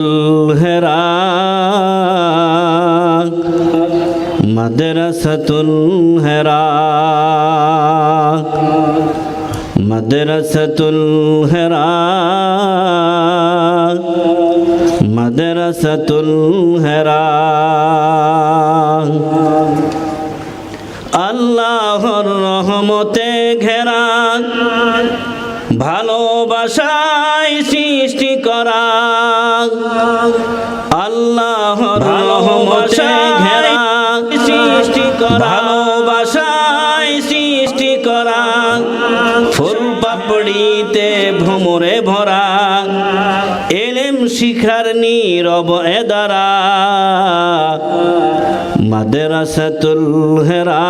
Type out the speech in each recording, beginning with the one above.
হেরা মাদ্রাসাতুল হেরা মাদ্রাসাতুল হেরা মাদ্রাসাতুল হেরা আল্লাহর রহমতে ঘেরা ভালোবাসায় সৃষ্টি করা আল্লাহর রহমতে ঘেরা সৃষ্টি করা ভালোবাসায় সৃষ্টি করা ফুল পাপড়িতে ভ্রমরে ভরা এলেম শিখার নীরব এদারা মাদ্রাসাতুল হেরা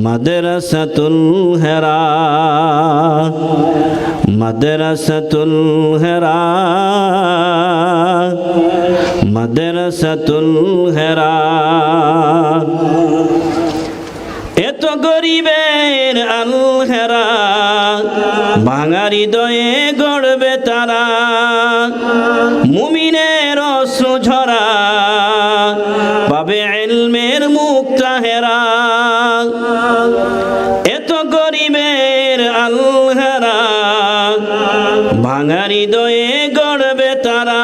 মাদ্রাসাতুল হেরা মাদ্রাসাতুল হেরা মাদ্রাসাতুল হেরা এত গরিবের আল হেরা ভাঙা হৃদয়ে গড়বে তারা মুমিনের অশ্রু ঝরা পাবে ইলমের মুক্তা হেরা এত গরিবের আল হেরা ভাঙা হৃদয়ে গড়বে তারা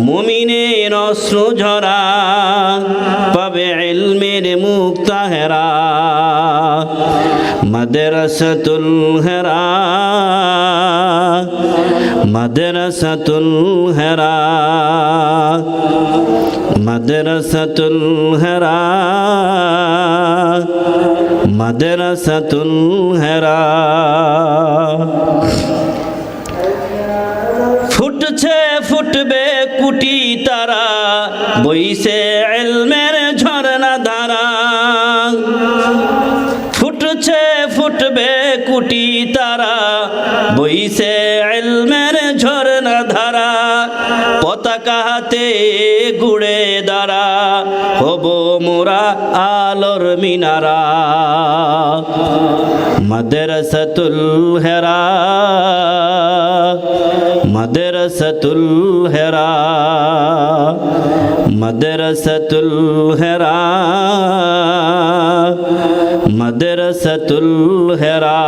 মুমিনের অশ্রু ঝরা পাবে ইলমের মুক্তা হেরা মাদ্রাসাতুল হেরা মাদ্রাসাতুল হেরা মাদ্রাসাতুল হেরা মাদ্রাসাতুল হেরা ফুটছে ফুটবে কুটি তারা বইছে ইলমের ঝরনা ধারা ফুটছে ফুটবে কুটি তারা বইছে ইলমের ঝরনা ধারা পতাকা হাতে গুড়ে দাঁড়া হব মোরা আলোর মিনারা মাদ্রাসাতুল হেরা মাদ্রাসাতুল হেরা মাদ্রাসাতুল হেরা মাদ্রাসাতুল হেরা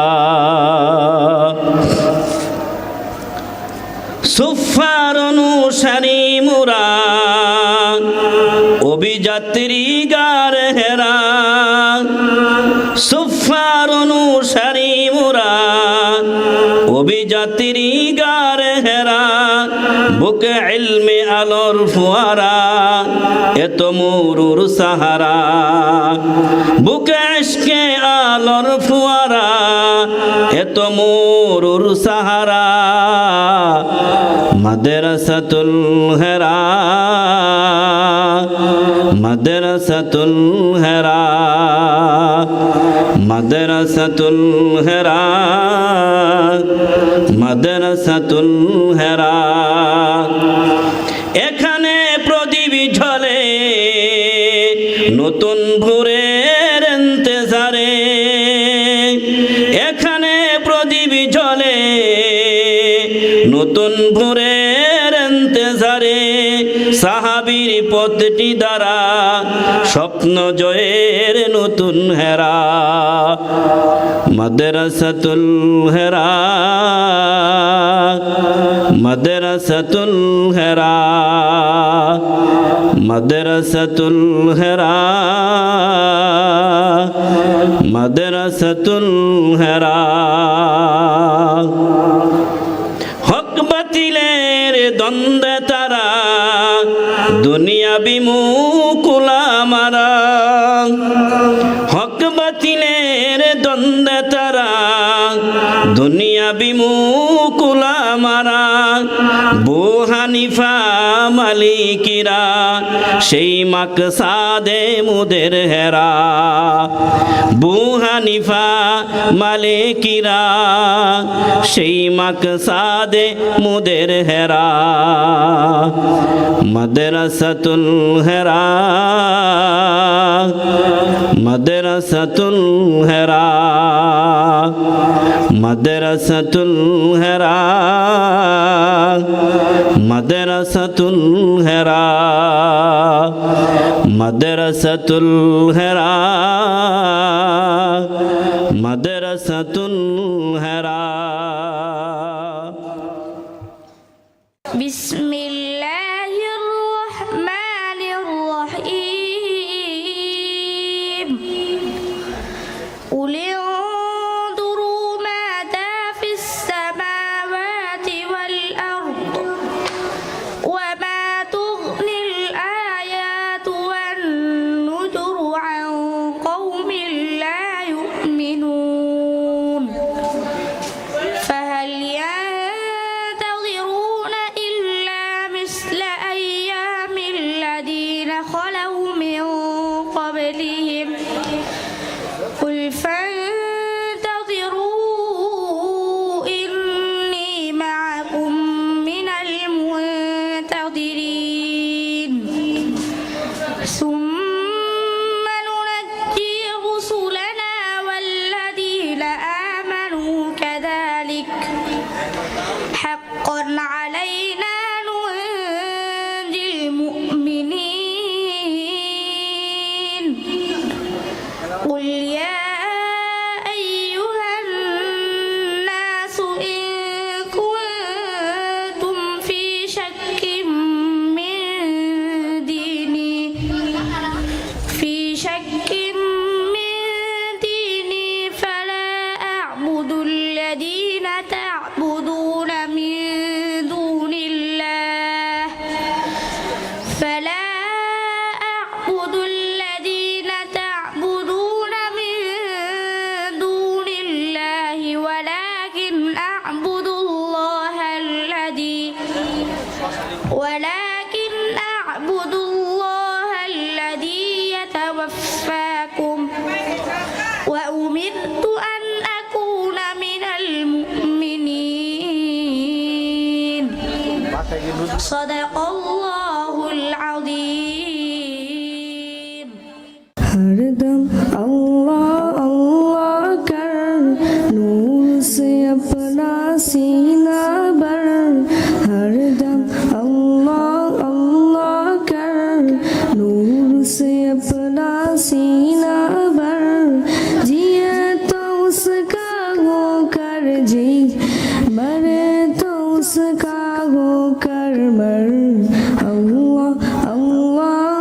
সুফার অনুসারী মুরা অভিযাত্রী গার হেরা সুফার অনুসারী মুরা অভিযাত্রী গার হেরা বুকে ইলমে আলোর ফুয়ারা এত মুরুর সাহারা বুকে ইশকে আলোর ফুয়ারা এত মুরুর সাহারা মাদ্রাসাতুল হেরা মাদ্রাসাতুল হেরা মাদ্রাসাতুল হেরা মাদ্রাসাতুল হেরা এখানে প্রদীপ ঝলে নতুন ভোরের ইন্তজারে এখানে প্রদীপ ঝলে নতুন ভোরের ইন্তজারে সাহাবীর পথটি দ্বারা স্বপ্ন জয়ের নতুন হেরা মাদ্রাসাতুল হেরা মাদ্রাসাতুল হেরা মাদ্রাসাতুল হেরা মাদ্রাসাতুল হেরা হক বাতিলের দ্বন্দ্বে তারা দুনিয়া বিমুকুলা মারা হক বাতিলের দ্বন্দ্বে তারা দুনিয়া বিমুকুলা মারা বু হানিফা মালিকিরা সেই মাকসাদে মুদের হেরা বু হানিফা মালিকিরা সেই মাকসাদে মুদের হেরা মাদ্রাসাতুল হেরা মাদ্রাসাতুল হেরা মাদ্রাসাতুল হেরা মাদ্রাসাতুল হেরা মাদ্রাসাতুল হেরা মাদ্রাসাতুল হেরা বিসমিল্লাহির রহমানির রহিম قل انظروا ماذا في السماوات والأرض وما تغني الآيات والنذر عن قوم لا يؤمنون فهل ينتظرون إلا مثل أيام الذين خلوا من قبلهم قل فانتظروا إني معكم من المنتظرين ثم ننجي رسلنا والذين آمنوا كذلك حقا علينا ننجي المؤمنين قل يا أيها الناس إن كنتم في شك من ديني فلا أعبد الذين تعبدون من دون الله ولكن أعبد الله الذي يتوفاكم وأمرت أن أكون من المؤمنين صدق الله العظيم हरदम अल्लाह अल्लाह कर नूर से अपना सीना भर हरदम अल्लाह अल्लाह कर नूर से अपना सीना भर जिए तो उसका हो कर जी मरे तो उसका हो कर मर अल्लाह अल्लाह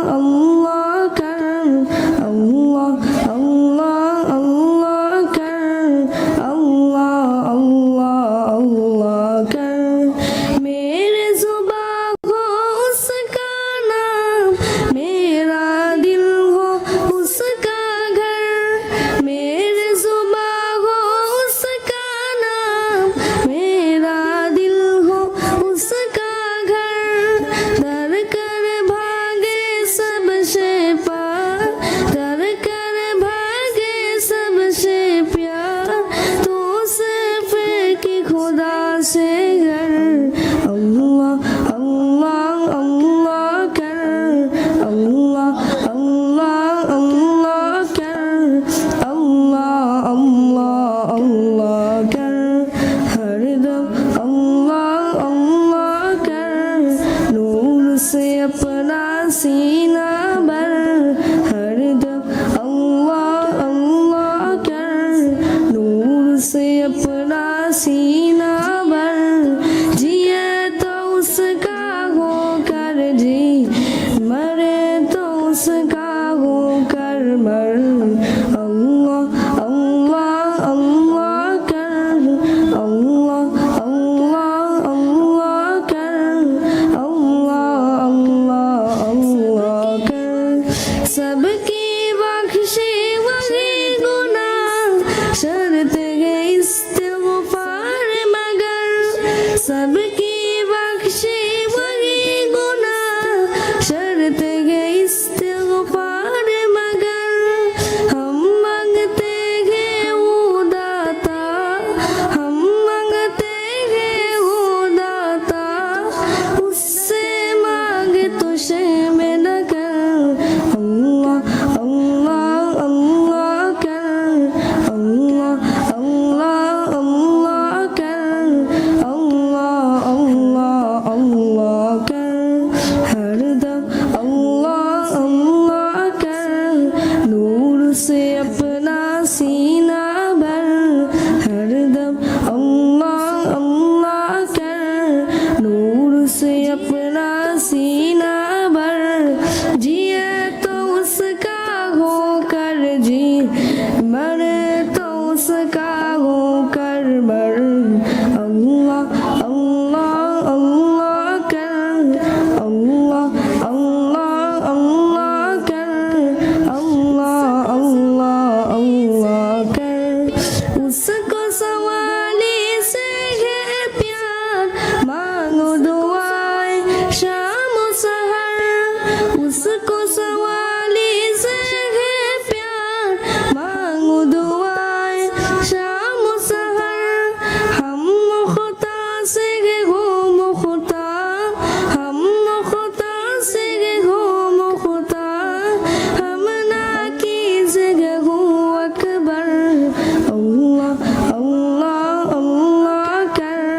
को सवाली से है प्यार, मांगू दुआएं शाम सहर। हम मुख्ता से हो मुख्ता, हम मुख्ता से हो मुख्ता, हम ना की जगह हो अकबर। अल्लाह अल्लाह अल्लाह कर,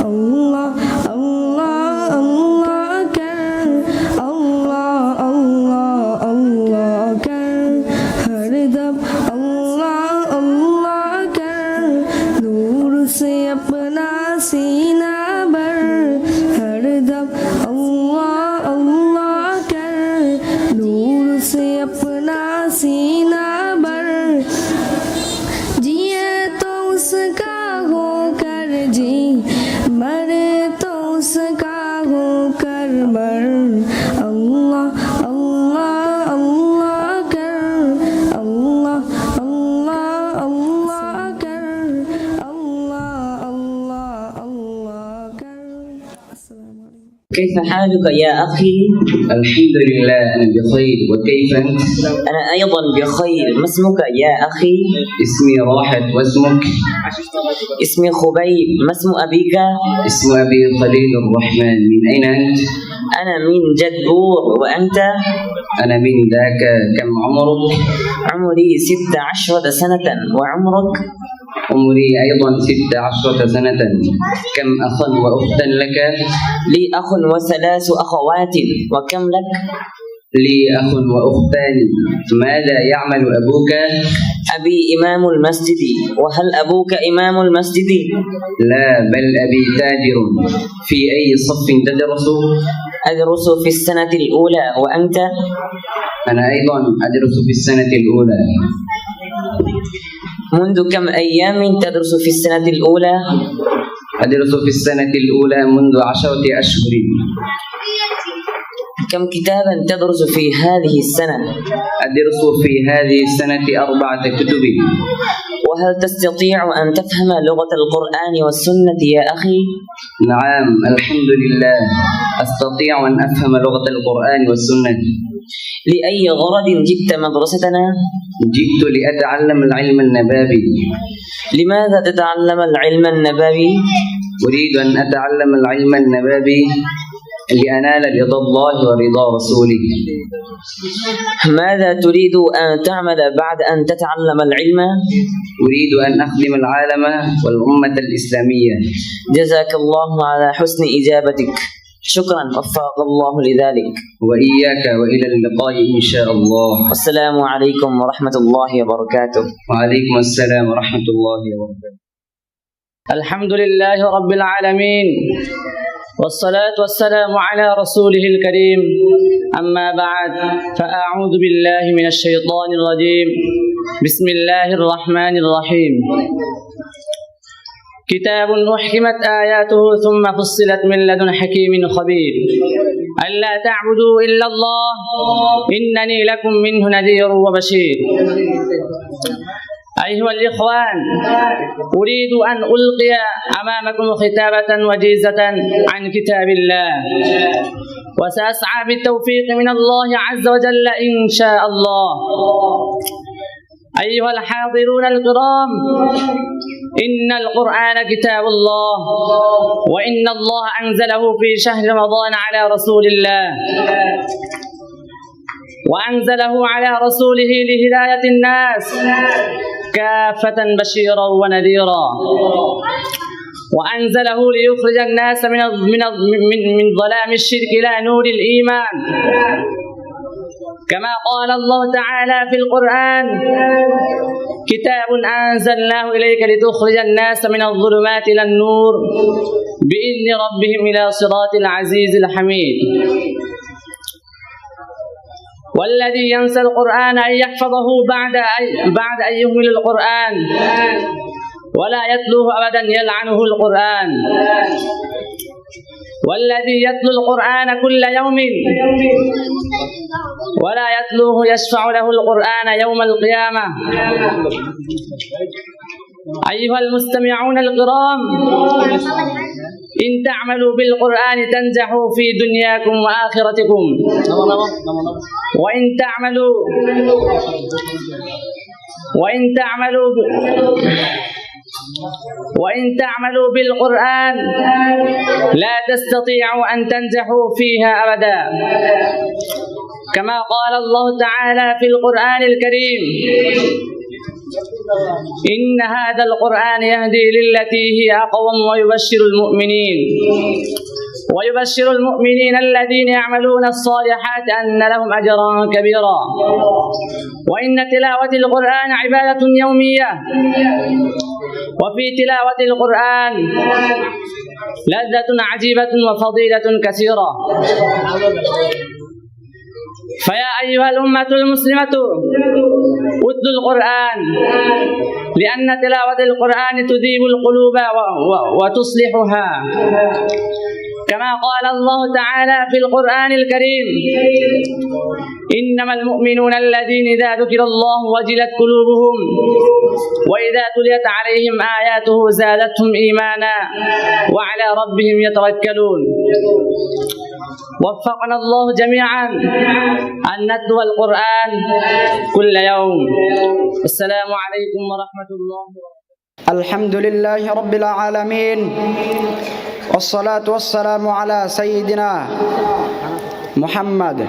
अल्लाह अल्लाह अल्लाह कर, अल्लाह अल्लाह अल्लाह कर, हरदम अल्लाह अल्लाह कर, नूर से अपना सीना भर। हरदम अल्लाह अल्लाह कर, नूर से अपना सीना भर। जिए तो उसका होकर जी, मरे तो उसका होकर मर। अल्लाह अल्लाह अल्लाह कर, अल्लाह अल्लाह अल्लाह कर, अल्लाह अल्लाह अल्लाह कर। अस्सलामु अलैकुम। كيف حالك يا أخي؟ الحمد لله أنا بخير، وكيف أنت؟ أنا أيضا بخير. ما اسمك يا أخي؟ اسمي راحت، واسمك؟ اسمي خبيب. ما اسم أبيك؟ اسم أبي خليل الرحمن. من أين أنت؟ أنا من جدبور. وأنت؟ أنا من ذاك. كم عمرك؟ عمري 16 سنة. وعمرك؟ عمري أيضا 16 سنة. كم أخا وأختا لك؟ لي أخ وثلاث أخوات. وكم لك؟ لي أخ وأختان. ماذا يعمل أبوك؟ أبي إمام المسجد. وهل أبوك إمام المسجد؟ لا، بل أبي تاجر. في أي صف تدرس؟ أدرس في السنة الأولى. وأنت؟ أنا أيضا أدرس في السنة الأولى. منذ كم أيام تدرس في السنة الأولى؟ أدرس في السنة الأولى منذ 10 أشهر. كم كتابا تدرس في هذه السنة؟ أدرس في هذه السنة 4 كتب. وهل تستطيع أن تفهم لغة القرآن والسنة يا أخي؟ نعم الحمد لله، أستطيع أن أفهم لغة القرآن والسنة. لأي غرض جئت مدرستنا؟ جئت لأتعلم العلم النبوي. لماذا تتعلم العلم النبوي؟ أريد أن أتعلم العلم النبوي لأنال رضا الله ورضا رسوله. ماذا تريد أن تعمل بعد أن تتعلم العلم؟ أريد أن أخدم العالم والأمة الإسلامية. جزاك الله على حسن إجابتك. شكرا، وفقك الله لذلك. وإياك، وإلى اللقاء إن شاء الله. والسلام عليكم ورحمة الله وبركاته. وعليكم السلام ورحمة الله وبركاته. الحمد لله رب العالمين، والصلاة والسلام على رسوله الكريم. أما بعد، فأعوذ بالله من الشيطان الرجيم. بسم الله الرحمن الرحيم. كتاب أحكمت آياته ثم فصلت من لدن حكيم خبير. ألا تعبدوا إلا الله إنني لكم منه نذير وبشير. أيها الإخوان، أريد أن ألقي أمامكم خطابة وجيزة عن كتاب الله، وسأسعى بالتوفيق من الله عز وجل إن شاء الله. أيها الحاضرون الكرام، إن القرآن كتاب الله، وإن الله أنزله في شهر رمضان على رسول الله، وأنزله على رسوله لهداية الناس كافة بشيرا ونذيرا، وأنزله ليخرج الناس من ظلام الشرك إلى نور الإيمان، كما قال الله تعالى في القرآن: كتاب أنزلناه إليك لتخرج الناس من الظلمات إلى النور بإذن ربهم إلى صراط العزيز الحميد. والذي ينسى القرآن أن يحفظه بعد أن يهمل القرآن ولا يتلوه أبدا يلعنه القرآن. والذي يتلو القرآن كل يوم ولا يتلوه يشفع له القرآن يوم القيامة. أيها المستمعون الكرام، إن تعملوا بالقرآن تنجحوا في دنياكم وآخرتكم وإن تعملوا بالقرآن لا تستطيعوا أن تنجحوا فيها أبدا، كما قال الله تعالى في القرآن الكريم: إن هذا القرآن يهدي للتي هي أقوم ويبشر المؤمنين الذين يعملون الصالحات أن لهم أجرا كبيرا. وإن تلاوة القرآن عبادة يومية، وفي تلاوة القرآن لذة عجيبة وفضيلة كثيرة. فيا أيها الأمة المسلمة اتلوا القرآن، لأن تلاوة القرآن تذيب القلوب وتصلحها، كما قال الله تعالى في القرآن الكريم: إنما المؤمنون الذين إذا ذكر الله وجلت قلوبهم وإذا تليت عليهم آياته زادتهم إيمانا وعلى ربهم يتوكلون. وفقنا الله جميعا أن نتلو القرآن كل يوم. السلام عليكم ورحمة الله وبركاته. الحمد لله رب العالمين، والصلاة والسلام على سيدنا محمد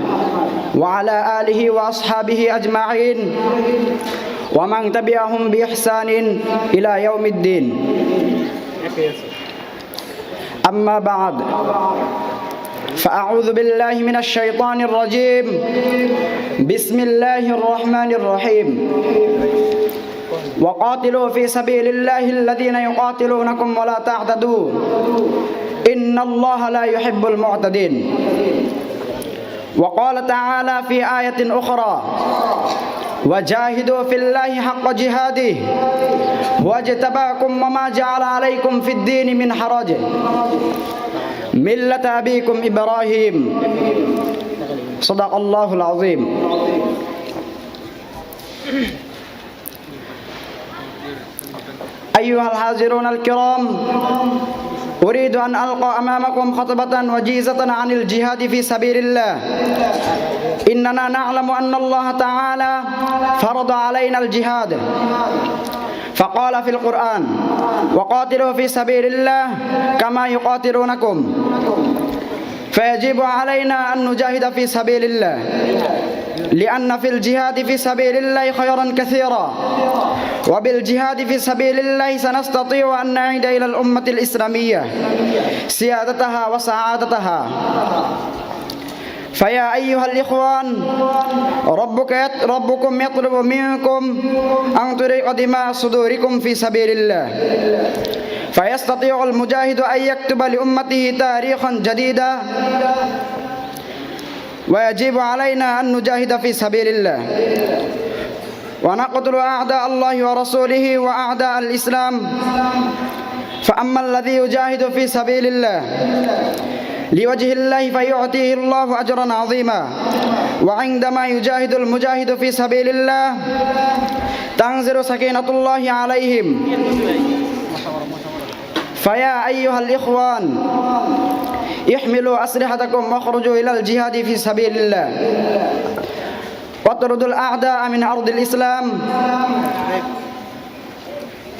وعلى آله وأصحابه أجمعين ومن تبعهم بإحسان إلى يوم الدين. أما بعد، فأعوذ بالله من الشيطان الرجيم. بسم الله الرحمن الرحيم. وقاتلوا في سبيل الله الذين يقاتلونكم ولا تعتدوا إن الله لا يحب المعتدين. وقال تعالى في آية أخرى: وجاهدوا في الله حق جهاده واجتباكم وما جعل عليكم في الدين من حرج ملة أبيكم إبراهيم. صدق الله العظيم. أيها الحاضرون الكرام، أريد أن ألقى أمامكم خطبة وجيزة عن الجهاد في سبيل الله. إننا نعلم أن الله تعالى فرض علينا الجهاد، فقال في القرآن: وقاتلوا في سبيل الله كما يقاتلونكم. فيجب علينا أن نجاهد في سبيل الله، لأن في الجهاد في سبيل الله خيرا كثيرا، وبالجهاد في سبيل الله سنستطيع أن نعيد إلى الأمة الإسلامية سيادتها وسعادتها. فيا أيها الإخوان، ربكم يطلب منكم أن تريق دماء صدوركم في سبيل الله، فيستطيع المجاهد أن يكتب لأمته تاريخا جديدا. ويجب علينا أن نجاهد في سبيل الله ونقتل أعداء الله ورسوله وأعداء الإسلام. فأما الذي يجاهد في سبيل الله لوجه الله فيعطيه الله أجرا عظيما، وعندما يجاهد المجاهد في سبيل الله تنزل سكينة الله عليهم. فيا أيها الإخوان، احملوا أسلحتكم واخرجوا إلى الجهاد في سبيل الله، واطردوا الأعداء من أرض الإسلام،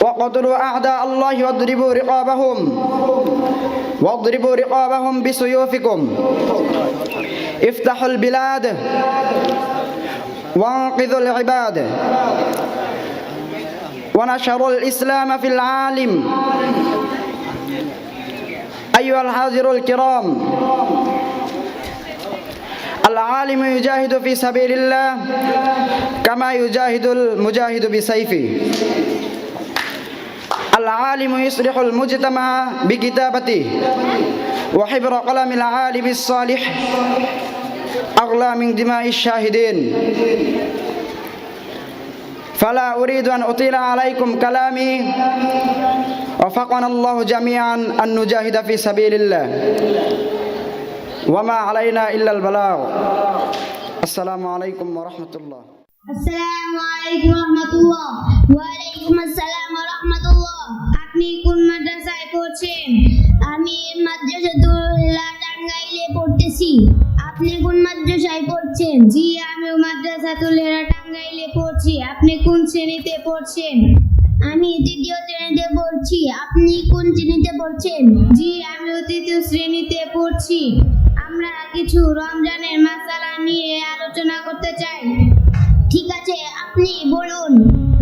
وقتلوا أعداء الله واضربوا رقابهم بسيوفكم. افتحوا البلاد وانقذوا العباد، ونشروا الإسلام في العالم. أيها الحاضرون الكرام، العالم يجاهد في سبيل الله كما يجاهد المجاهد بسيفه. العالم يصلح المجتمع بكتابته، وحبر قلم العالم الصالح أغلى من دماء الشاهدين. فلا أريد أن أطيل عليكم كلامي، وفقنا الله جميعا أن نجاهد في سبيل الله، وما علينا إلا البلاغ. السلام عليكم ورحمة الله. السلام عليكم ورحمة الله। ওয়ালাইকুম আসসালাম ওয়া রাহমাতুল্লাহ। আপনি কোন মাদ্রাসায় পড়ছেন? আমি আমি মাদ্রাসাতুল হেরা টাঙ্গাইলে পড়তেছি। আপনি কোন মাদ্রাসায় পড়ছেন? জি, আমিও মাদ্রাসাতুল হেরা টাঙ্গাইলে পড়ছি। আপনি কোন শ্রেণীতে পড়ছেন? আমি তৃতীয় শ্রেণীতে পড়ছি। আপনি কোন শ্রেণীতে পড়ছেন? জি, আমিও তৃতীয় শ্রেণীতে পড়ছি। আমরা কিছু রমজানের মাসালা নিয়ে আলোচনা করতে চাই। ঠিক আছে, আপনি বলুন,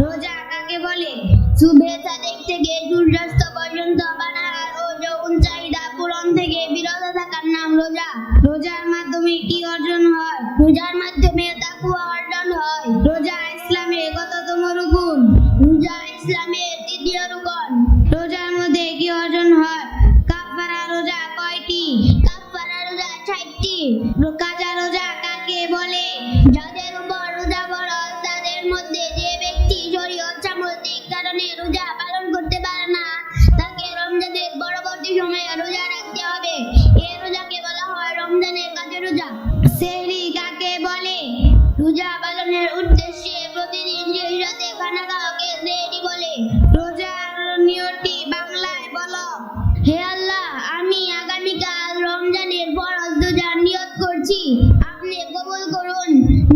রোজা কাকে বলে? সুবহে সাদেক থেকে সূর্যাস্ত পর্যন্ত পানাহার ও যৌন চাহিদা পূরণ থেকে বিরত থাকার নাম রোজা। রোজার মাধ্যমে কি অর্জন হয়? রোজার মাধ্যমে তাকওয়া অর্জন হয়। রোজা ইসলামের কততম রুকুন? রোজা ইসলামের তৃতীয় রুকন। রোজার মধ্যে কি অর্জন হয়? কাফারা রোজা কয়টি? কাফারা রোজা 60টি। কাজা রোজা কাকে বলে? যাদের উপর রোজা ফরজ তাদের মধ্যে যে ব্যক্তি শরীয়ত সাম্প্রতিক কারণে রোজা পালন করতে পারে না তাকে রমজানের পরবর্তী সময়ে রোজা রাখতে হবে। এই রোজাকে বলা হয় রমজানের কাজা রোজা। সেহরি কাকে বলে? রোজা পালনের উদ্দেশ্যে প্রতিদিন সেই রাতে খানা খাওয়াকে সেহরি বলে। রোজার নিয়তটি বাংলায় বলো। হে আল্লাহ, আমি আগামীকাল রমজানের ফরজ রোজার নিয়ত করছি, আপনি কবুল করুন।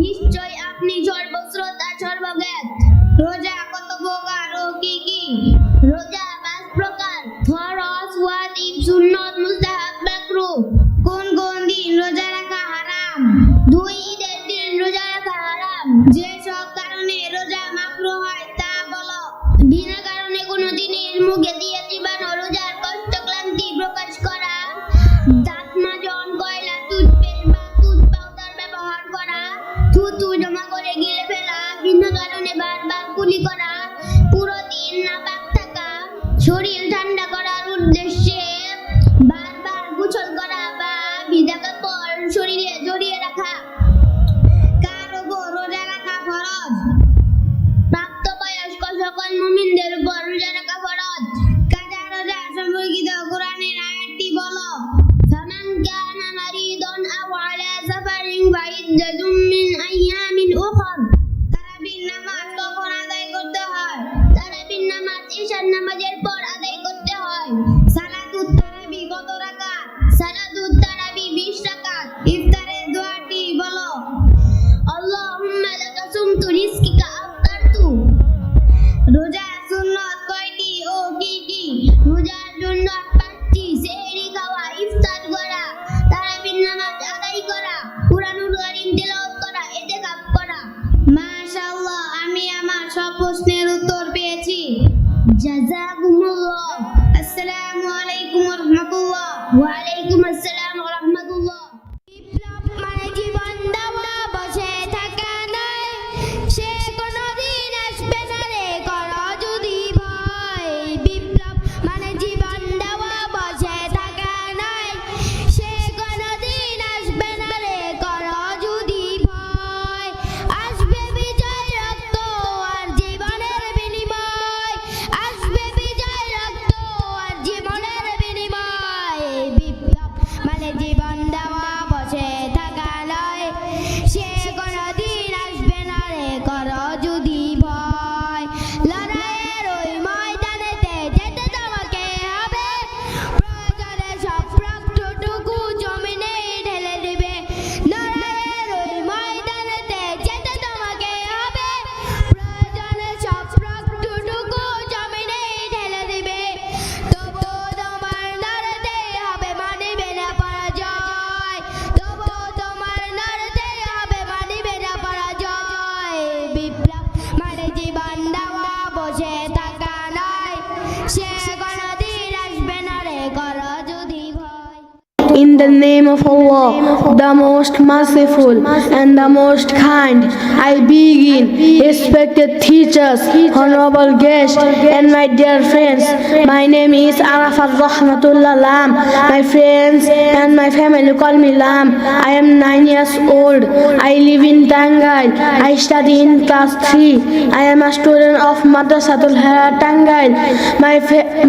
নিশ্চয় আপনি সর্বশ্রোতা সর্বজ্ঞাত। রোজা কত প্রকার ও কি কি? রোজা 5 প্রকার: ফরজ, ওয়াজিব, সুন্নত, মুস্তাহাব, মাকরুহ। কোন কোন দিন রোজা রাখা হারাম? 2 ঈদের দিন রোজা রাখা হারাম। যে সব কারণে রোজা মাকরুহ হয় তা বলো। বিনা কারণে কোনো দিনের মুখে দিয়ে চিবানো, রোজার কষ্ট ক্লান্তি প্রকাশ করা, দাঁত মাজন, কয়লা, টুথপেস্ট বা টুথ পাউডার ব্যবহার করা, থুতু জমা করে গিলে ফেলা, বিনা কারণে বারবার কুলি করা, পুরো দিন নাপাক থাকা, শরীর ঠান্ডা করার উদ্দেশ্যে বারবার গোসল করা বা ভিজা কাপড় শরীরে জড়িয়ে রাখা। কার উপর রোজা রাখা ফরজ? প্রাপ্তবয়স্ক সকল মুমিনদের উপর রোজা রাখা ফরজ। কাজা রোজা সম্পর্কিত কোরআনের আয়াতটি বলো। ফামান কানা মারিদান আও আলা সাফারিন ফাইদ্দাতুম মিন আইয়ামিন উখর। তারাবির নামাজ কখন আদায় করতে হয়? তারাবির নামাজ ঈশার নামাজের পর আদায় করতে হয়। সালাতুত তারাবি কত রাকাত? সালাতুত তারাবি 20 রাকাত। ইফতারের দোয়াটি বলো। আল্লাহুম্মা লাকা সুমতু রিজকিকা আফতারতু। রোজার সুন্নাত কয়টি ও কি কি? রোজার জন্য 5টি: সেহরি খাওয়া, ইফতার করা, তারাবির নামাজ আদায় করা, কুরআনুল কারীম তেলাওয়াত করা, ইতিকাফ করা। মাশাআল্লাহ, আমি আমার সব প্রশ্নের উত্তর পেয়েছি। জাযাকুমুল্লাহ। আসসালামু আলাইকুম ওয়া রাহমাতুল্লাহ। ওয়া আলাইকুম আসসালাম ওয়া রাহমাতুল্লাহ। বিপ্লব মানে জীবন দেওয়া, বসে থাকা নয়, সে কোনোদিন আসবে না রে, করো যদি ভয়। বিপ্লব মানে জীবন দেওয়া, বসে থাকা নয়, সে কোনোদিন আসবে না রে, করো যদি ভয়। আসবে বিজয়, রক্ত আর জীবনের বিনিময়, আসবে বিজয়, রক্ত আর জীবনের বিনিময়। বিপ্লব মানে জীবন দেওয়া, বসে থাকা নয়, সে কোনোদিন আসবে না রে, করো যদি ভয়। লড়াইয়ের ওই ময়দানেতে যেতে তোমাকে হবে, প্রয়োজনে সব রক্তটুকু জমিনে ঢেলে দিবে। লড়াইয়ের ওই ময়দানেতে যেতে তোমাকে হবে, প্রয়োজনে সব রক্তটুকু জমিনে ঢেলে দিবে। তবু তোমার লড়তেই হবে, মানিবে না পরাজয়। তবু তোমার লড়তেই হবে, মানিবে না পরাজয়। বিপ্লব মানে জীবন দেওয়া, বসে থাকা নয়, সে কোনোদিন আসবে না রে, করো যদি ভয়। In the name of Allah, the most merciful and the most kind, I begin. Respected teachers, honorable guests, and my dear friends, my name is Arafat Rahmatullah Lam. My friends and my family call me Lam. I am 9 years old. I live in Tangail. I study in class 3. I am a student of Madrasatul Hera Tangail.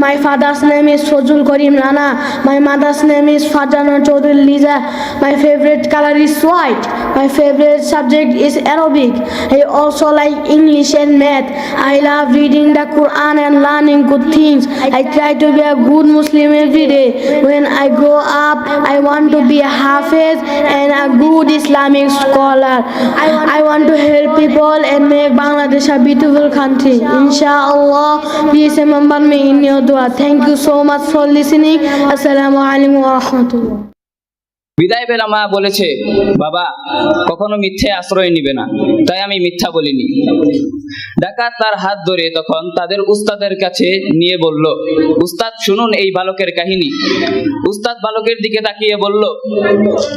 My father's name is Fazul Karim Rana. My mother's name is Fajana Chaudhary. Nurul Liza. My favorite color is white. My favorite subject is Arabic. I also like English and math. I love reading the Quran and learning good things. I try to be a good Muslim every day. When I grow up, I want to be a Hafiz and a good Islamic scholar. I want to help people and make Bangladesh a beautiful country. Inshallah, please remember me in your dua. Thank you so much for listening. Assalamu alaikum wa rahmatullah. বিদায় বেলা মা বলেছে, বাবা কখনো মিথ্যে আশ্রয় নিবে না, তাই আমি মিথ্যা বলিনি। ডাকাত তার হাত ধরে তখন তাদের উস্তাদের কাছে নিয়ে বলল, উস্তাদ শুনুন এই বালকের কাহিনী। উস্তাদ বালকের দিকে তাকিয়ে বলল,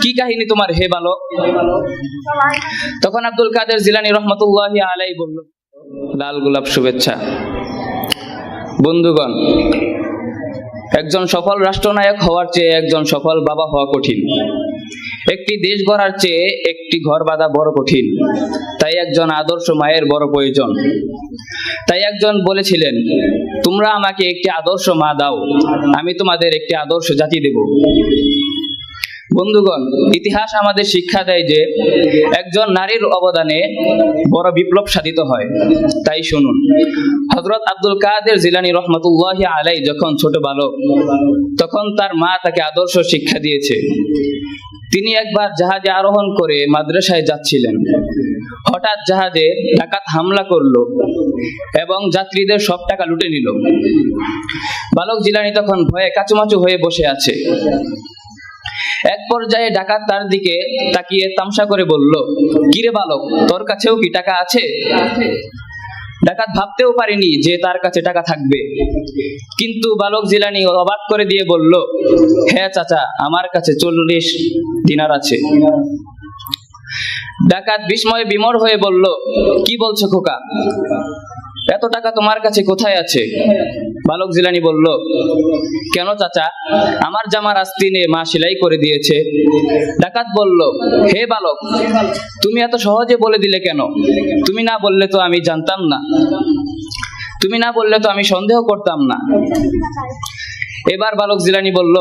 কি কাহিনী তোমার হে বালক? তখন আব্দুল কাদের জিলানী রহমতুল্লাহি আলাইহি বলল, লাল গোলাপ শুভেচ্ছা। বন্ধুগণ, একজন সফল রাষ্ট্রনায়ক হওয়ার চেয়ে একজন সফল বাবা হওয়া কঠিন। একটি দেশ গড়ার চেয়ে একটি ঘর বাঁধা বড় কঠিন। তাই একজন আদর্শ মায়ের বড় প্রয়োজন। তাই একজন বলেছিলেন, তোমরা আমাকে একটি আদর্শ মা দাও, আমি তোমাদের একটি আদর্শ জাতি দেব। বন্ধুগণ, ইতিহাস আমাদের শিক্ষা দেয় যে একজন নারীর অবদানে বড় বিপ্লব সাধিত হয়। তাই শুনুন, হযরত আব্দুল কাদের জিলানী রহমতুল্লাহি আলাইহি যখন ছোট বালক, তখন তার মা তাকে আদর্শ শিক্ষা দিয়েছে। তিনি একবার জাহাজে আরোহণ করে মাদ্রাসায় যাচ্ছিলেন। হঠাৎ জাহাজে ডাকাত হামলা করলো এবং যাত্রীদের সব টাকা লুটে নিল। বালক জিলানী তখন ভয়ে কাচুমাচু হয়ে বসে আছে। এক পর্যায়ে ডাকাত তার দিকে তাকিয়ে তামসা করে বলল, কিরে বালক, তোর কাছেও কি টাকা আছে? ডাকাত ভাবতেও পারেনি যে তার কাছে টাকা থাকবে, কিন্তু বালক জিলানী অবাক করে দিয়ে বলল, হ্যাঁ চাচা, আমার কাছে 40 দিনার আছে। ডাকাত বিস্ময়ে বিমর হয়ে বলল, কি বলছো খোকা, এত টাকা তোমার কাছে কোথায় আছে? বালক জিলানী বলল, কেন চাচা, আমার জামার আস্তিনে মা সেলাই করে দিয়েছে। ডাকাত বলল, হে বালক, তুমি এত সহজে বলে দিলে কেন? তুমি না বললে তো আমি জানতাম না, তুমি না বললে তো আমি সন্দেহ করতাম না। এবার বালক জিলানী বলল,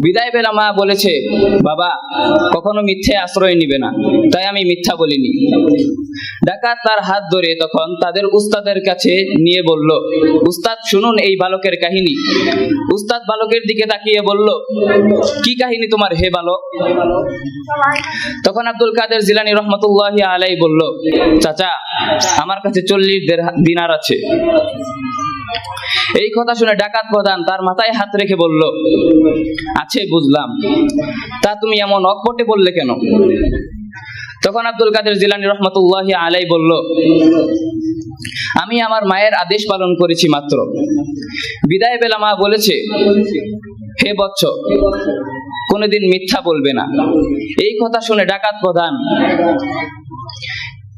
বিদায় বেলা মা বলেছে, বাবা কখনো মিথ্যে আশ্রয় নিবে না, তাই আমি মিথ্যা বলিনি। ডাকাত তার হাত ধরে তখন তাদের উস্তাদের কাছে নিয়ে বলল, উস্তাদ শুনুন এই বালকের কাহিনী। উস্তাদ বালকের দিকে তাকিয়ে বলল, কি কাহিনী তোমার হে বালক? তখন আব্দুল কাদের জিলানী রহমতুল্লাহি আলাইহি বলল, চাচা, আমার কাছে 40 দিনার আছে। এই কথা শুনে ডাকাত প্রধান তার মাথায় হাত রেখে বলল, আছে বুঝলাম, তা তুমি এমন অকপটে বললে কেন? তখন আব্দুল কাদের জিলানী রহমতুল্লাহি আলাইহি বলল, আমি আমার মায়ের আদেশ পালন করেছি মাত্র। বিদায় বেলা মা বলেছে, হে বৎস, কোনোদিন মিথ্যা বলবে না। এই কথা শুনে ডাকাত প্রধান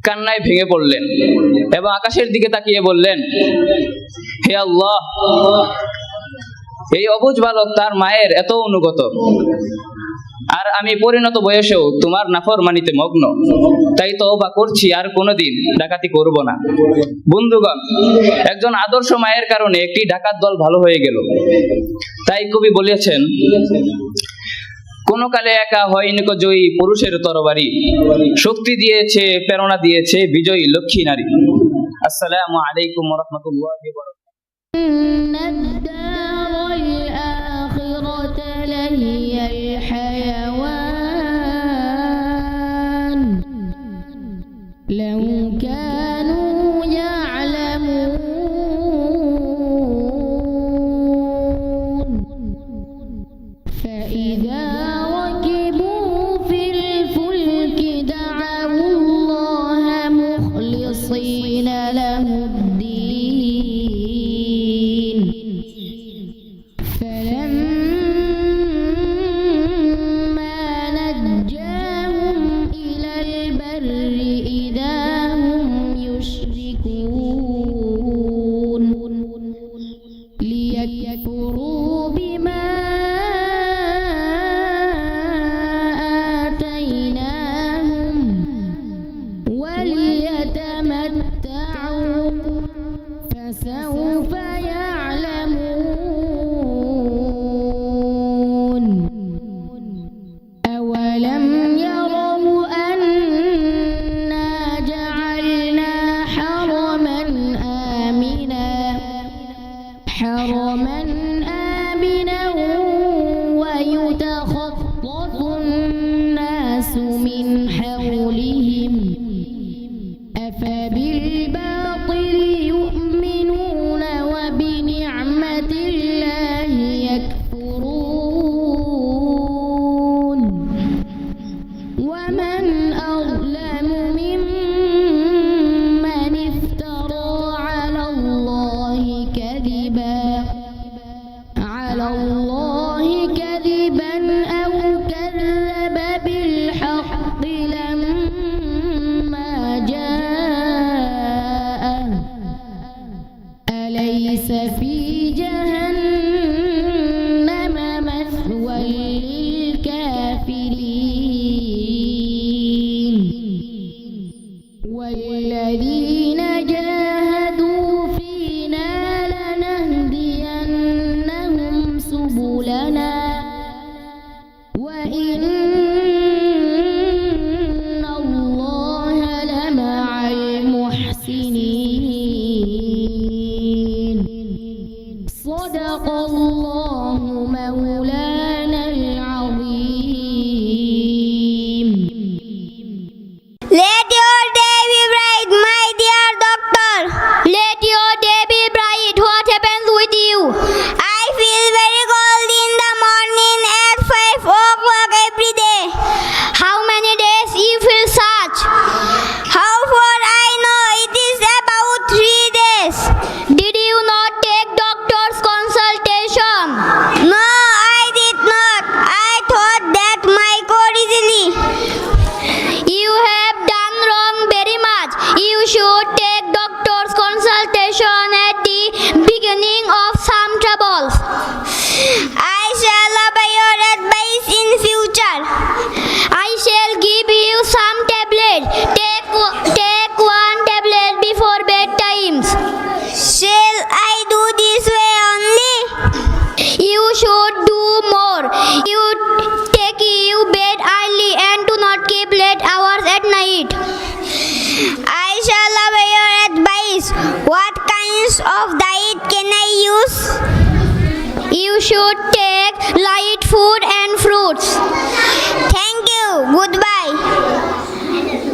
কান্নায় ভেঙে পড়লেন এবং আকাশের দিকে তাকিয়ে বললেন, হে আল্লাহ, এই অবুঝ বালক তার মায়ের এত অনুগত, আর আমি পরিণত বয়সেও তোমার নাফরমানিতে মগ্ন। তাই তওবা করছি, আর কোনোদিন ডাকাতি করব না। বন্ধুগণ, একজন আদর্শ মায়ের কারণে একটি ডাকাত দল ভালো হয়ে গেল। তাই কবি বলেছেন, কোন কালে একা হয়নি কো জয়ী পুরুষের তরবারি, শক্তি দিয়েছে, প্রেরণা দিয়েছে বিজয়ী লক্ষ্মী নারী। আসসালামু আলাইকুম ওয়া রাহমাতুল্লাহি ওয়া ليكفروا بما should take light food and fruits. Thank you. Goodbye.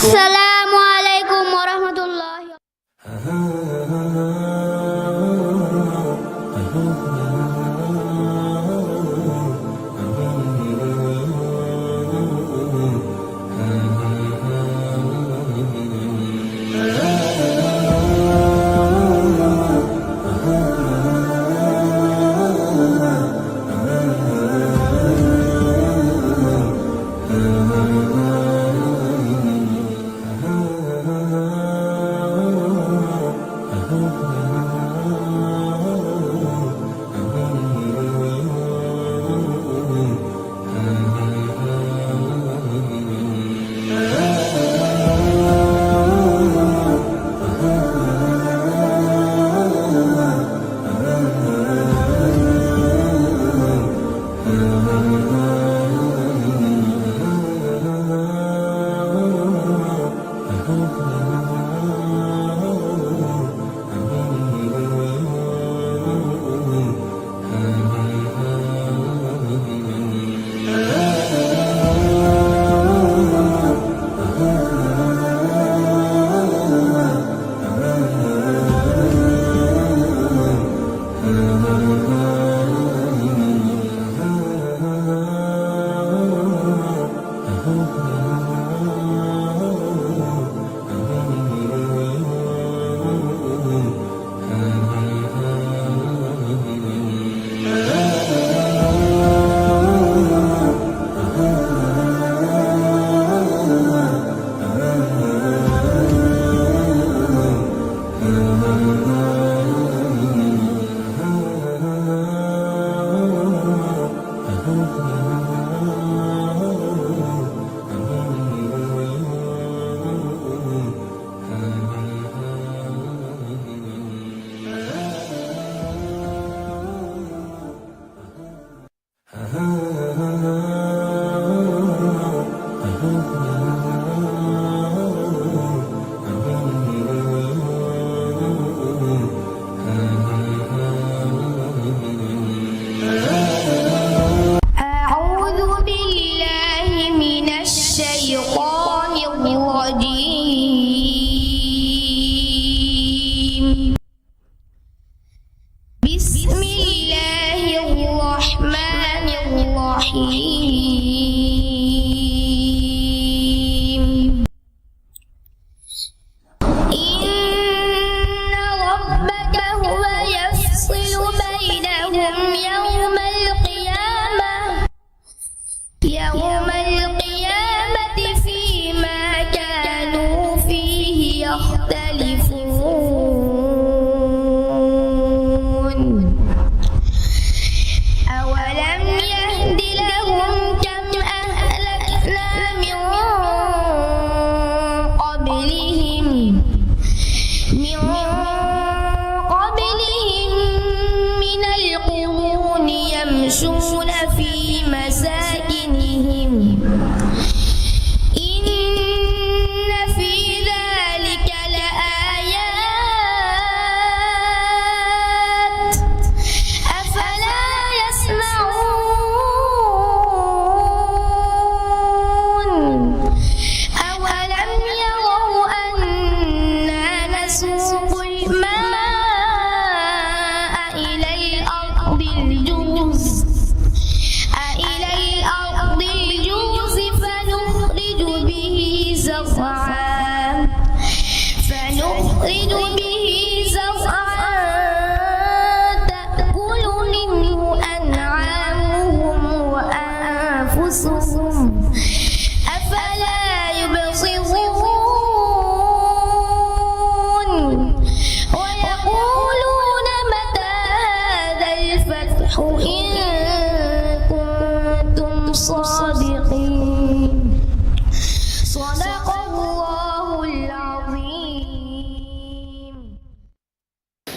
Assalamu alaikum wa rahmatullahi.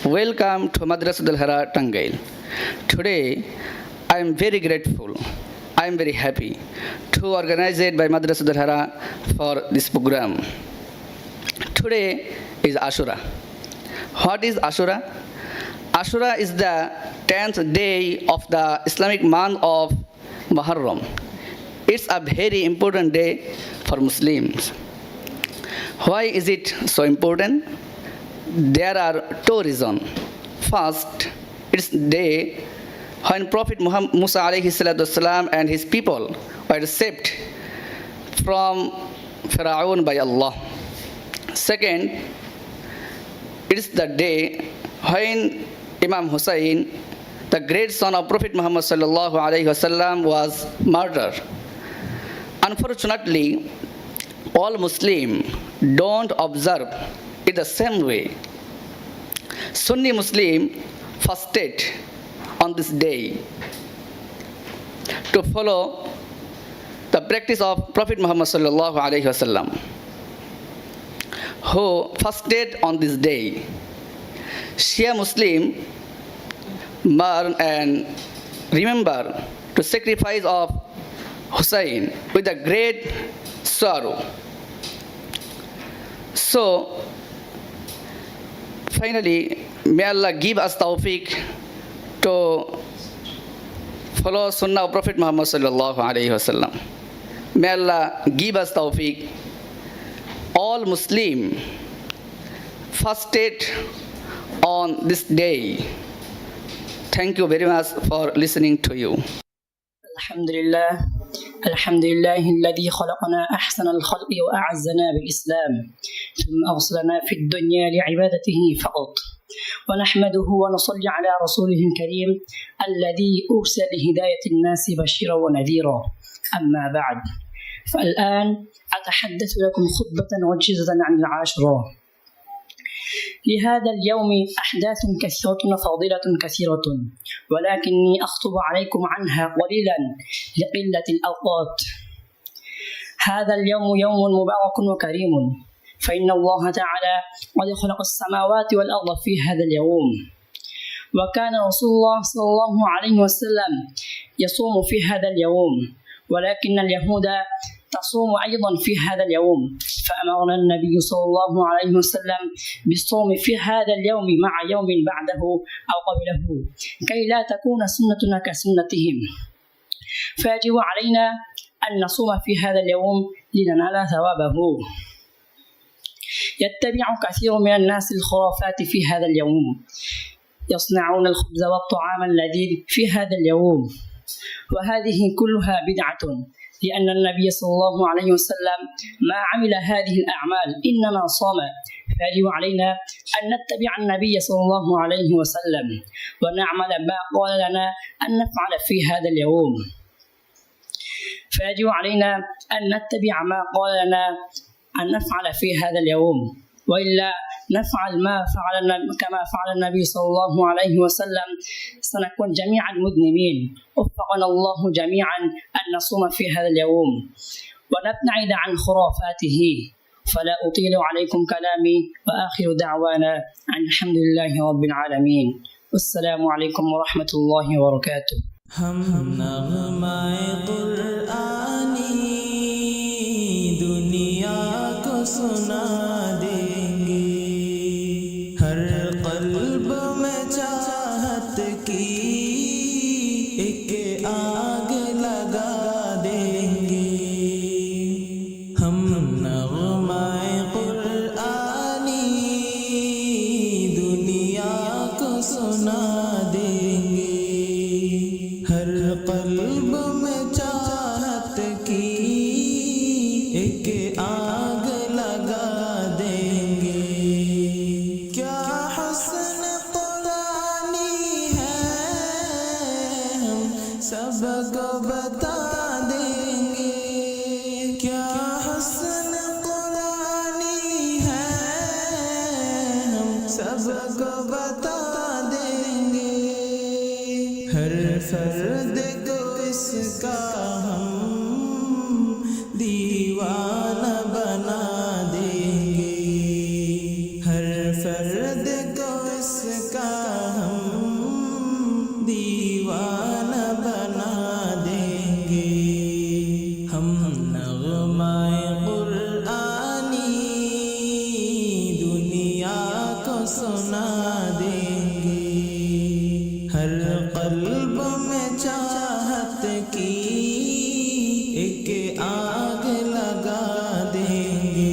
Welcome to Madrasatul Hara Tangail. Today, I am very grateful. I am very happy to organize it by Madrasatul Hara for this program. Today is Ashura. What is Ashura? Ashura is the 10th day of the Islamic month of Muharram. It's a very important day for Muslims. Why is it so important? There are two reasons. First, it's the day when Prophet Musa alayhi salatu wasalam and his people were saved from Pharaoh by Allah. Second, it is the day when Imam Hussein, the great son of Prophet Muhammad sallallahu alaihi wasallam, was murdered. Unfortunately, all Muslims don't observe it the same way. Sunni Muslim fasted on this day to follow the practice of Prophet Muhammad sallallahu alaihi wasallam, who fasted on this day. Shia Muslim mourn and remember the sacrifice of Hussein with a great sorrow. So, finally, may Allah give us tawfiq to follow Sunnah of Prophet Muhammad sallallahu alaihi wasallam. May Allah give us tawfiq. All Muslim fasted on this day. Thank you very much for listening to you. الحمد لله الذي خلقنا أحسن الخلق وأعزنا بالإسلام ثم أرسلنا في الدنيا لعبادته فقط ونحمده ونصلي على رسوله الكريم الذي أرسل لهداية الناس بشيرا ونذيرا. أما بعد، فالآن أتحدث لكم خطبة وجيزة عن العاشوراء. لهذا اليوم أحداث كثيرة وفضيلة كثيرة، ولكني أخطب عليكم عنها قليلا لقلة الأوقات. هذا اليوم يوم مبارك وكريم، فإن الله تعالى قد خلق السماوات والأرض في هذا اليوم، وكان رسول الله صلى الله عليه وسلم يصوم في هذا اليوم، ولكن اليهود تصوم أيضا في هذا اليوم، فأمرنا النبي صلى الله عليه وسلم بالصوم في هذا اليوم مع يوم بعده أو قبله كي لا تكون سنتنا كسنتهم، فيجب علينا أن نصوم في هذا اليوم لننال ثوابه. يتبع كثير من الناس الخرافات في هذا اليوم، يصنعون الخبز والطعام اللذيذ في هذا اليوم، وهذه كلها بدعة، لأن النبي صلى الله عليه وسلم ما عمل هذه الأعمال إنما صام، فيجب علينا أن نتبع النبي صلى الله عليه وسلم ونعمل ما قال لنا أن نفعل في هذا اليوم. فيجب علينا أن نتبع ما قال لنا أن نفعل في هذا اليوم، وإلا نفعل كما فعل النبي صلى الله عليه وسلم سنكون جميعا مذنبين. وفقنا الله جميعا أن نصوم في هذا اليوم ونبتعد عن خرافاته. فلا أطيل عليكم كلامي، وآخر دعوانا أن الحمد لله رب العالمين، والسلام عليكم ورحمة الله وبركاته. हम नग़्माए कुरआनी दुनिया को सुना देंगे, हर क़ल्ब में चाहत की एक आग लगा देंगे। हम नग़्माए कुरआनी दुनिया को सुना देंगे, हर क़ल्ब में चाहत की एक आग लगा देंगे। क्या हुस्न कुरानी है हम सबको बता देंगे, क्या हुस्न कुरानी है हम सबको बता देंगे। हर फर्द को इसका हम दीवाना बना देंगे, हर फर्द को इसका हम दीवाना बना देंगे। हम नग़्माए कुरआनी दुनिया को सुना देंगे, के आग लगा देंगे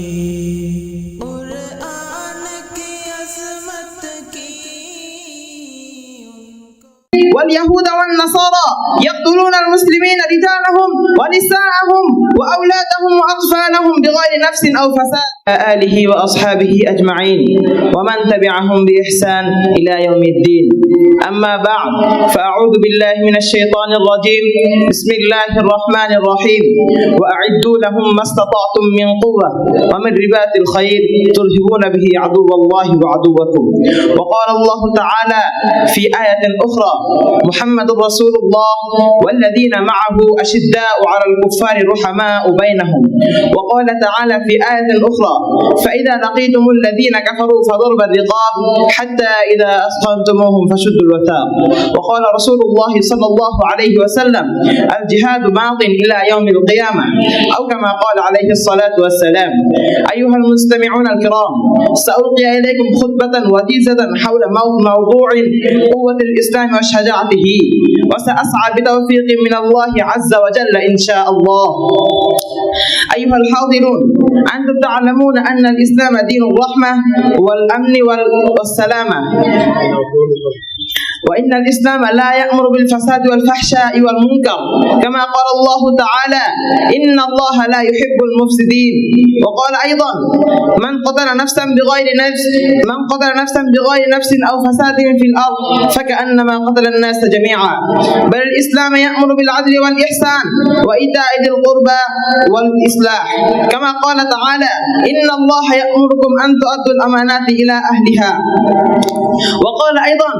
कुरान की अज़मत की واليهود والنصارى يقتلون المسلمين رجالهم ونساءهم وأولادهم وأطفالهم بغير نفس أو فساد آله وأصحابه أجمعين ومن تبعهم بإحسان إلى يوم الدين أما بعد فأعوذ بالله من الشيطان الرجيم بسم الله الرحمن الرحيم وأعدوا لهم ما استطعتم من قوة ومن رباط الخير ترهبون به عدو الله وعدوكم وقال الله تعالى في آية أخرى محمد رسول الله والذين معه أشداء على الكفار رحماء بينهم وقال تعالى في آية أخرى فإذا لقيتم الذين كفروا فضرب الرقاب حتى إذا أثخنتموهم فشدوا الوثاق وقال رسول الله صلى الله عليه وسلم الجهاد باق إلى يوم القيامة أو كما قال عليه الصلاة والسلام أيها المستمعون الكرام سألقي إليكم خطبة وجيزة حول موضوع قوة الإسلام وشجاعته وسأسعى بتوفيق من الله عز وجل إن شاء الله أيها الحاضرون أنتم تعلمون أن الإسلام دين الرحمة والأمن والسلامة وإن الإسلام لا يأمر بالفساد والفحشاء والمنكر كما قال الله تعالى إن الله لا يحب المفسدين وقال أيضا من قتل نفسا بغير نفس أو فساد في الأرض فكأنما قتل الناس جميعا بل الإسلام يأمر بالعدل والإحسان وإيتاء ذي القربى والإصلاح كما قال تعالى إن الله يأمركم أن تؤدوا الأمانات إلى أهلها وقال أيضا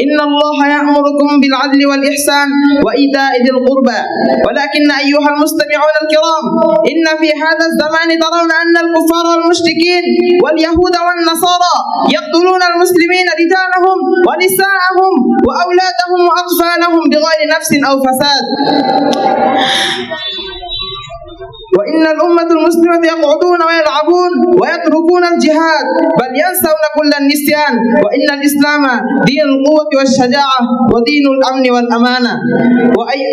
إن الله يأمركم بالعدل والإحسان وإيتاء ذي القربى ولكن أيها المستمعون الكرام إن في هذا الزمان ترون أن الكفار والمشركين واليهود والنصارى يقتلون المسلمين رجالهم ونساءهم وأولادهم وأطفالهم بغير نفس أو فساد وإن الأمة المسلمة يقعدون ويلعبون ويتركون الجهاد بل ينسون كل النسيان وإن الإسلام دين القوة والشجاعة ودين الأمن والأمانة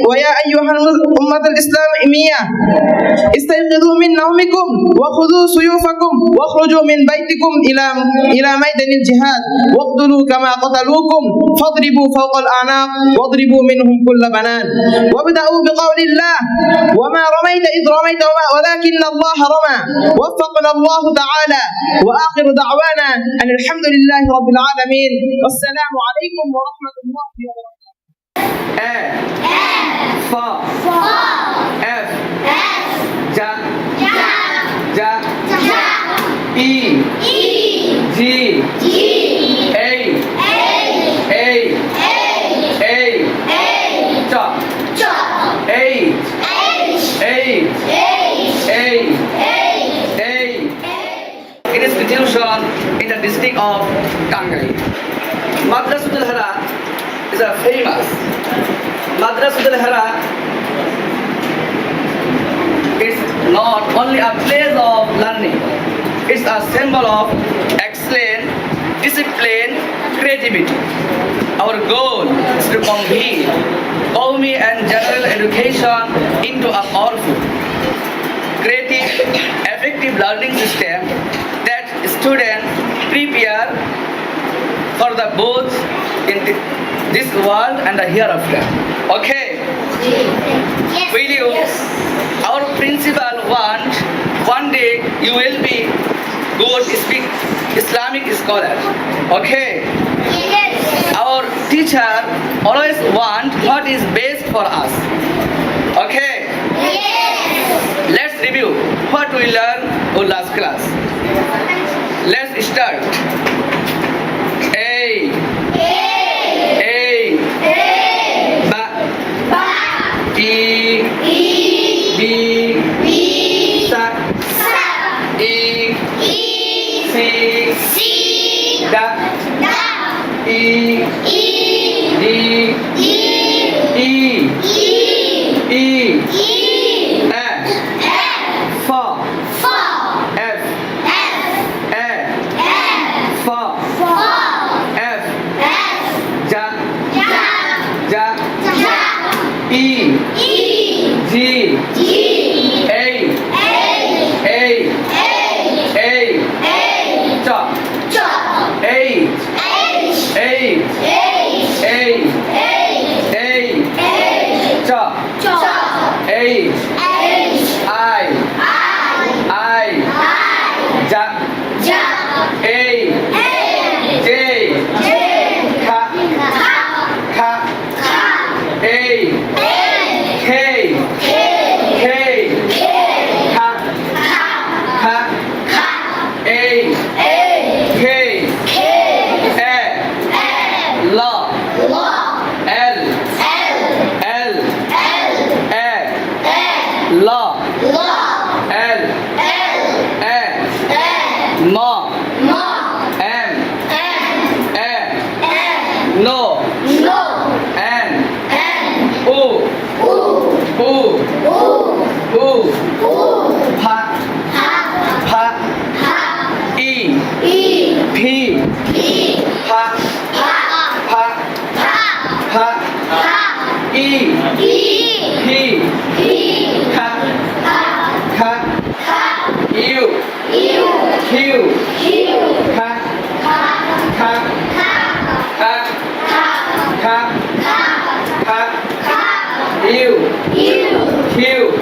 ويا أيها الأمة الإسلامية استيقظوا من نومكم وخذوا سيوفكم واخرجوا من بيتكم إلى ميدان الجهاد واقتلوا كما قتلوكم فاضربوا فوق الأعناق واضربوا منهم كل بنان وابدأوا بقول الله وما رميت إذ رميت ولكن الله رمى وفقنا الله تعالى وآخر دعوانا أن الحمد لله رب العالمين والسلام عليكم ورحمة الله It is institution in the district of Kangai. Madrasatul Hara is a famous. Madrasatul Hara is not only a place of learning, it's a symbol of excellence, discipline, creativity. Our goal is to convey Qawmi and general education into a powerful, creative, effective learning system that students prepare for the both in this world and the hereafter. Okay? Yes. Will you? Yes. Our principal want one day you will be good speak Islamic scholar. Okay? Yes. Our teacher always want what is best for us. Okay? Yes. Let's review what we learned in last class. Let's start. A. Ba. E. B. Sa. E. C. Da. E. D. E. F. F. Ja. E. G. La. L. A. Ma. M. A. No. N. O. Pa. E. P. Pa. E. P. Ka. U. Q. Ka. U. Q.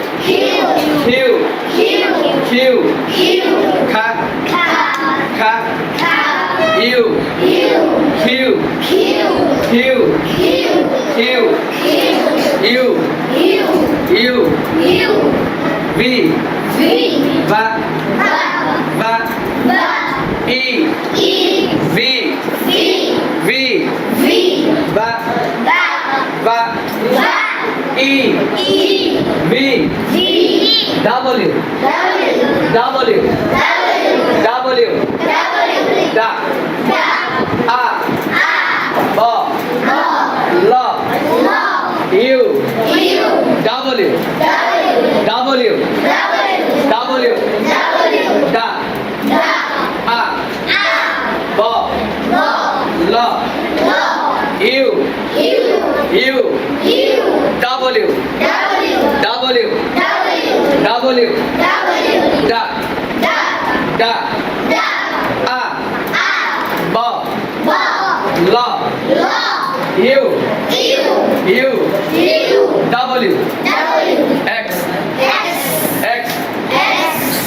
Ka. U. Q. U. V. Va. E. V. Va. E. V. W. Da. A. Ba. La. U. W. Da. A. Ba. La. U. W. Da. A. Ba. La. U. W. X.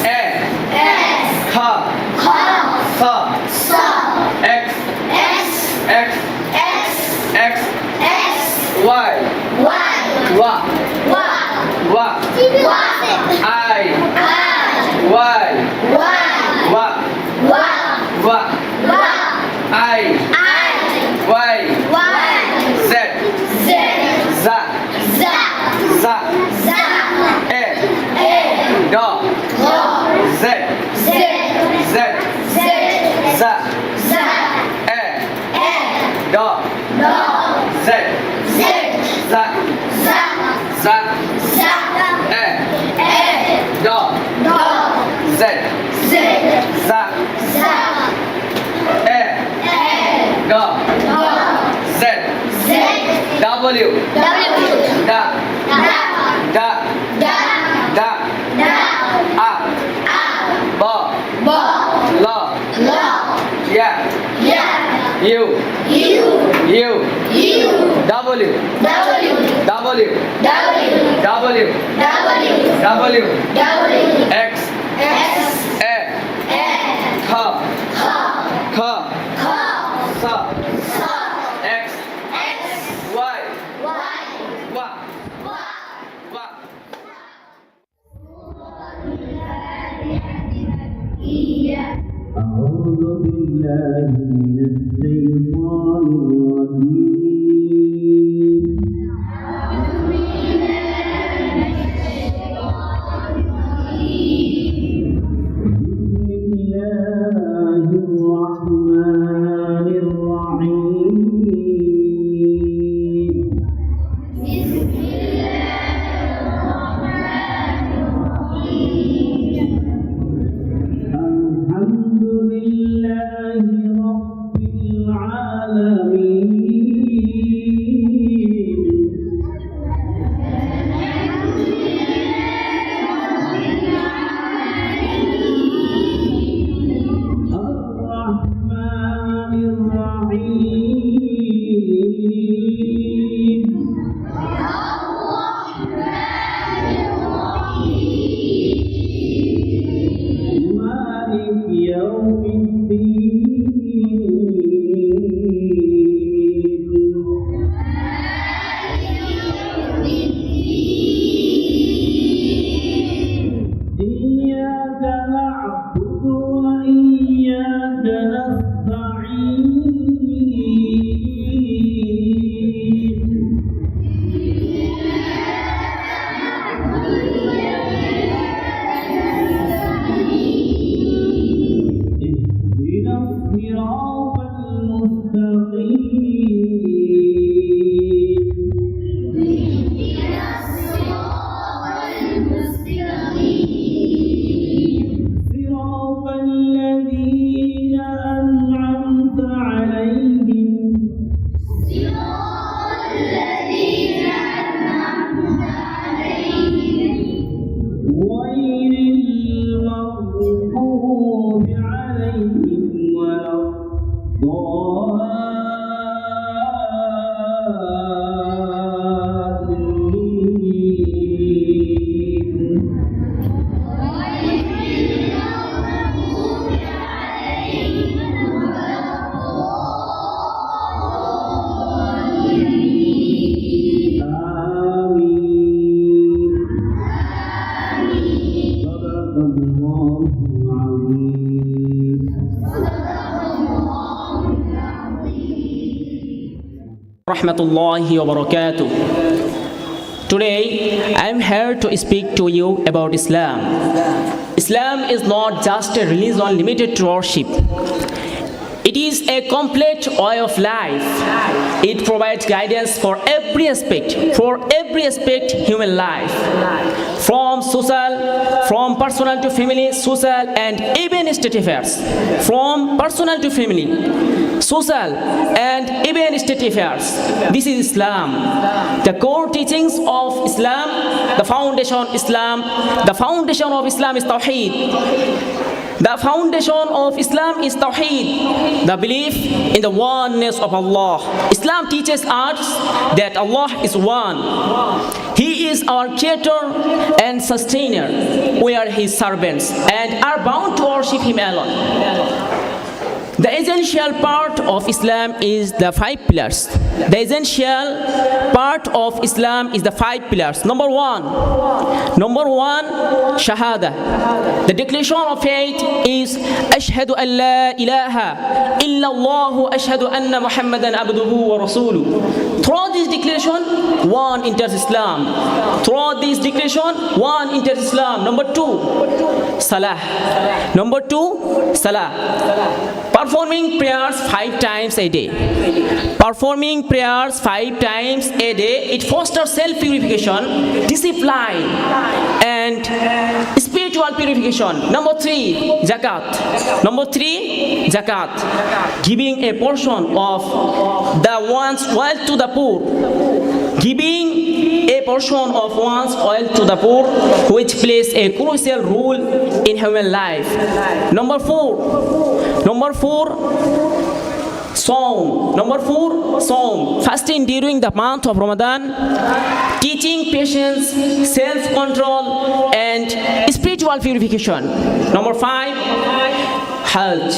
A. Kha. Sa. X. Y. Wa. I. Y. Wa. I. Y. Z. Za. A. Da. Z. Za. A. Da. Z. Za. A. Da. Z. Za. A. Da. Z. W. Da. A. Ba. La. Ya. U. W. X. A. Kha. Sa. X. Y. Wa. أعوذ بالله من الشيطان الرجيم بسم الله الرحمن الرحيم الحمد لله رب العالمين Rahmatullahi wa barakatuh. Today, I am here to speak to you about Islam. Islam is not just a religion limited to worship. It is a complete way of life. It provides guidance for every aspect human life. From personal to family, social and even state affairs. From personal to family, social and even state affairs. This is Islam. The core teachings of Islam, the foundation of Islam is Tawheed. The foundation of Islam is Tawheed, the belief in the oneness of Allah. Islam teaches us that Allah is one. He is our creator and sustainer. We are His servants and are bound to worship Him alone. The essential part of Islam is the 5 pillars. The essential part of Islam is the 5 pillars. Number one, Shahada. The declaration of faith is Ashhadu an la ilaha illallah ashhadu anna Muhammadan abduhu wa rasuluh. Through this declaration, one enters Islam. Number 2, Salah. Performing prayers 5 times a day. It fosters self-purification, discipline, and spiritual purification. Number 3, Zakat. Giving a portion of one's wealth to the poor. Which plays a crucial role in human life. Number 4, Saum. Fasting during the month of Ramadan, teaching patience, self-control, and spiritual purification. Number 5, Hajj.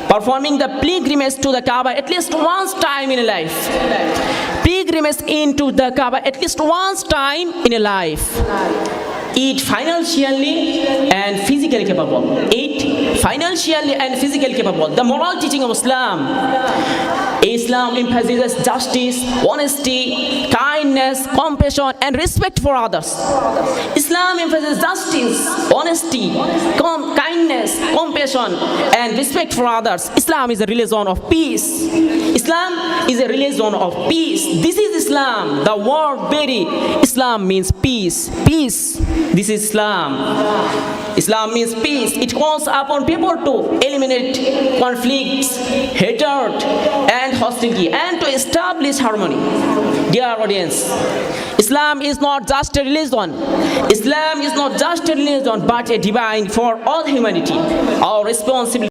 Performing the pilgrimage to the Kaaba at least once time in a life. It financially and physically capable. The moral teaching of Islam emphasizes justice, honesty, kindness, compassion, and respect for others. Islam emphasizes justice, honesty, kindness, compassion, and respect for others. Islam is a religion of peace. This is Islam. The word very Islam means peace. This is Islam. Islam means peace. It calls upon people to eliminate conflicts, hatred, and hostility, and to establish harmony. Dear audience, Islam is not just a religion. But a divine for all humanity. Our responsibility